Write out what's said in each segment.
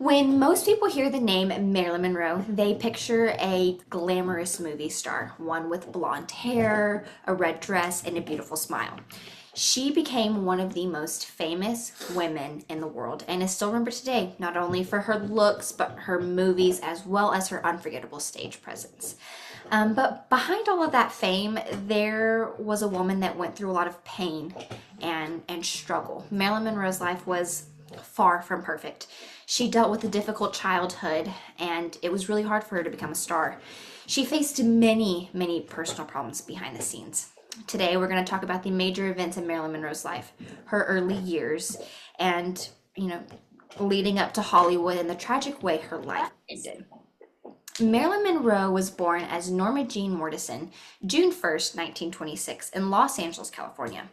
When most people hear the name Marilyn Monroe, they picture a glamorous movie star, one with blonde hair, a red dress, and a beautiful smile. She became one of the most famous women in the world and is still remembered today, not only for her looks, but her movies as well as her unforgettable stage presence. But behind all of that fame, there was a woman that went through a lot of pain and struggle. Marilyn Monroe's life was far from perfect. She dealt with a difficult childhood, and it was really hard for her to become a star. She faced many, many personal problems behind the scenes. Today, we're going to talk about the major events in Marilyn Monroe's life, her early years, and, leading up to Hollywood and the tragic way her life ended. Marilyn Monroe was born as Norma Jean Mortison, June 1st, 1926, in Los Angeles, California.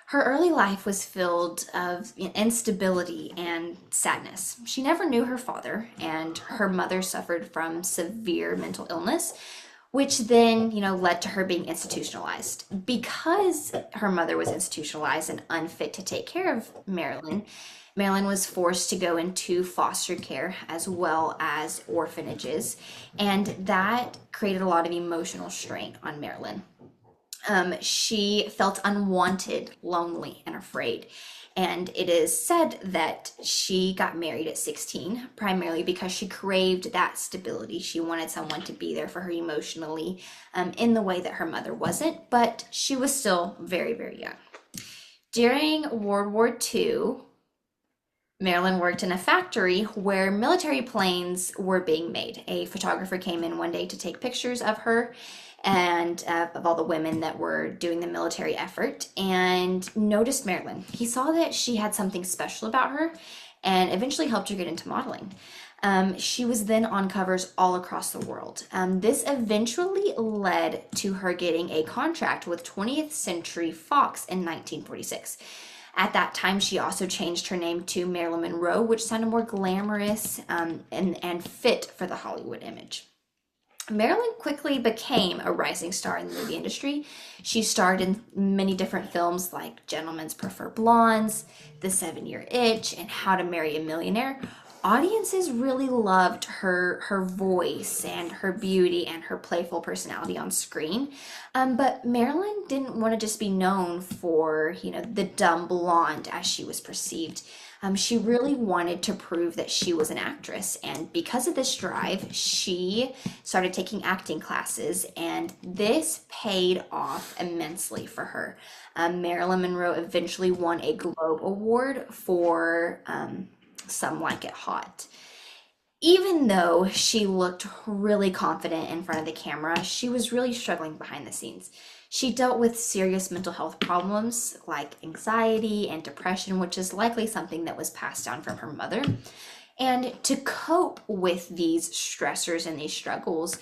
Her early life was filled of instability and sadness. She never knew her father, and her mother suffered from severe mental illness, which then, led to her being institutionalized. Because her mother was institutionalized and unfit to take care of Marilyn, Marilyn was forced to go into foster care as well as orphanages, and that created a lot of emotional strain on Marilyn. She felt unwanted, lonely, and afraid. And it is said that she got married at 16, primarily because she craved that stability. She wanted someone to be there for her emotionally, in the way that her mother wasn't, but she was still very, very young. During World War II, Marilyn worked in a factory where military planes were being made. A photographer came in one day to take pictures of her and of all the women that were doing the military effort and noticed Marilyn. He saw that she had something special about her and eventually helped her get into modeling. She was then on covers all across the world. This eventually led to her getting a contract with 20th Century Fox in 1946. At that time, she also changed her name to Marilyn Monroe, which sounded more glamorous and fit for the Hollywood image. Marilyn quickly became a rising star in the movie industry. She starred in many different films like Gentlemen's Prefer Blondes, The 7 Year Itch, and How to Marry a Millionaire. Audiences really loved her voice and her beauty and her playful personality on screen. But Marilyn didn't want to just be known for, the dumb blonde as she was perceived. She really wanted to prove that she was an actress. And because of this drive, she started taking acting classes, and this paid off immensely for her. Marilyn Monroe eventually won a Globe Award for Some Like It Hot. Even though she looked really confident in front of the camera, she was really struggling behind the scenes. She dealt with serious mental health problems like anxiety and depression, which is likely something that was passed down from her mother. And to cope with these stressors and these struggles,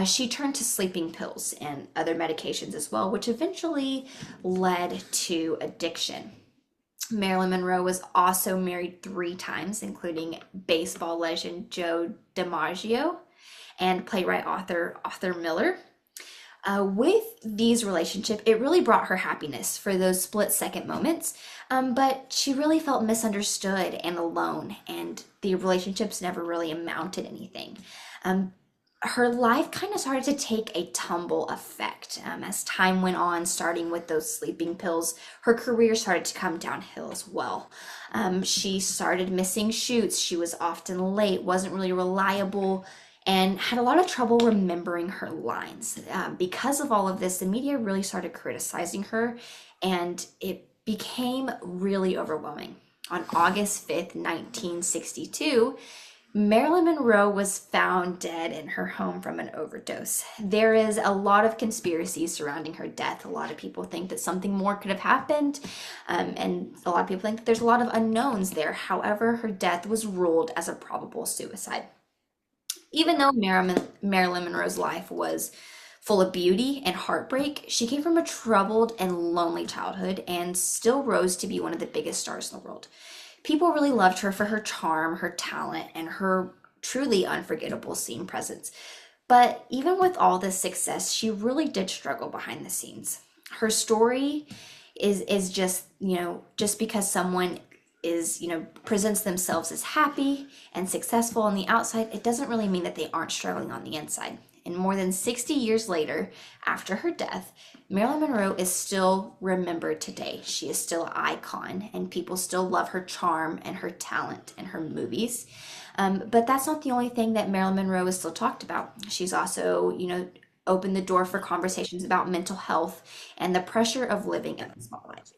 she turned to sleeping pills and other medications as well, which eventually led to addiction. Marilyn Monroe was also married 3 times, including baseball legend Joe DiMaggio and playwright Arthur Miller. With these relationships, it really brought her happiness for those split second moments, but she really felt misunderstood and alone, and the relationships never really amounted anything. Um, Her life kind of started to take a tumble effect as time went on, starting with those sleeping pills. Her career started to come downhill as well. She started missing shoots. She was often late, wasn't really reliable, and had a lot of trouble remembering her lines. Because of all of this, the media really started criticizing her, and it became really overwhelming. On August 5th, 1962, Marilyn Monroe was found dead in her home from an overdose. There is a lot of conspiracies surrounding her death. A lot of people think that something more could have happened, and a lot of people think that there's a lot of unknowns there. However, her death was ruled as a probable suicide. Even though Marilyn Monroe's life was full of beauty and heartbreak, she came from a troubled and lonely childhood and still rose to be one of the biggest stars in the world. People really loved her for her charm, her talent, and her truly unforgettable scene presence. But even with all this success, she really did struggle behind the scenes. Her story is just, just because someone is, presents themselves as happy and successful on the outside, it doesn't really mean that they aren't struggling on the inside. And more than 60 years later, after her death, Marilyn Monroe is still remembered today. She is still an icon, and people still love her charm and her talent and her movies. But that's not the only thing that Marilyn Monroe is still talked about. She's also, opened the door for conversations about mental health and the pressure of living in the spotlight.